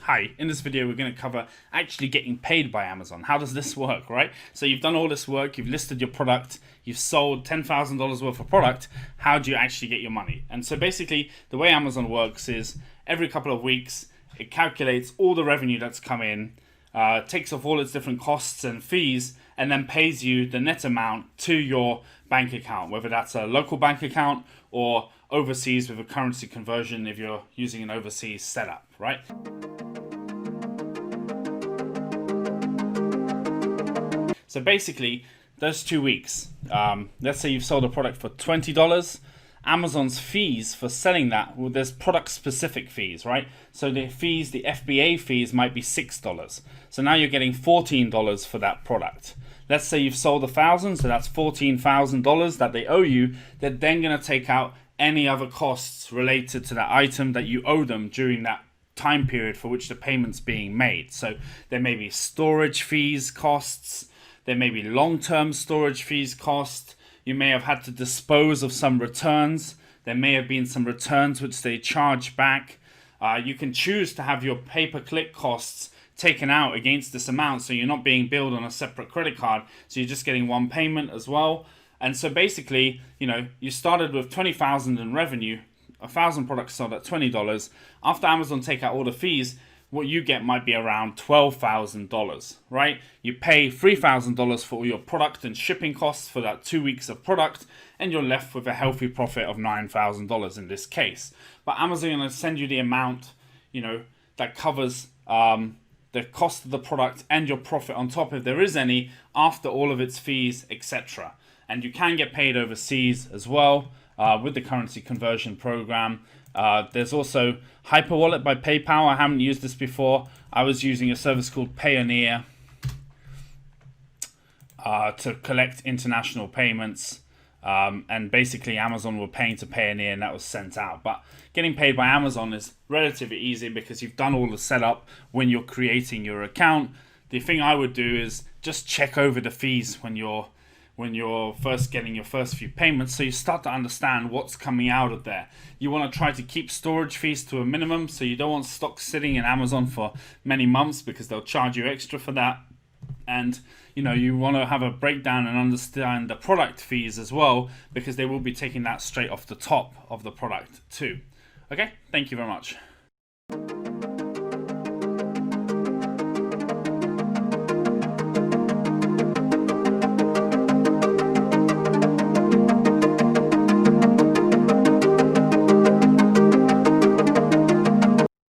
Hi, in this video we're going to cover actually getting paid by Amazon. How does this work, right? So you've done all this work, you've listed your product, you've sold $10,000 worth of product. How do you actually get your money? And so basically the way Amazon works is every couple of weeks it calculates all the revenue that's come in, takes off all its different costs and fees, and then pays you the net amount to your bank account, whether that's a local bank account or overseas with a currency conversion if you're using an overseas setup, right? So basically, those 2 weeks, let's say you've sold a product for $20, Amazon's fees for selling that, well, there's product specific fees, right? So the fees, the FBA fees might be $6. So now you're getting $14 for that product. Let's say you've sold 1,000, so that's $14,000 that they owe you. They're then going to take out any other costs related to that item that you owe them during that time period for which the payment's being made. So there may be storage fees costs, there may be long-term storage fees cost. You may have had to dispose of some returns. There may have been some returns which they charge back. You can choose to have your pay-per-click costs taken out against this amount, so you're not being billed on a separate credit card. So you're just getting one payment as well. And so basically, you know, you started with 20,000 in revenue, 1,000 products sold at $20. After Amazon take out all the fees, what you get might be around $12,000, right? You pay $3,000 for all your product and shipping costs for that 2 weeks of product, and you're left with a healthy profit of $9,000 in this case. But Amazon is going to send you the amount, you know, that covers the cost of the product and your profit on top, if there is any, after all of its fees, etc. And you can get paid overseas as well with the currency conversion program. There's also Hyperwallet by PayPal. I haven't used this before. I was using a service called Payoneer to collect international payments. And basically Amazon were paying to Payoneer and that was sent out. But getting paid by Amazon is relatively easy because you've done all the setup when you're creating your account. The thing I would do is just check over the fees when you're first getting your first few payments, so you start to understand what's coming out of there. You want to try to keep storage fees to a minimum, so you don't want stock sitting in Amazon for many months because they'll charge you extra for that. And you know, you want to have a breakdown and understand the product fees as well, because they will be taking that straight off the top of the product too. Okay, thank you very much.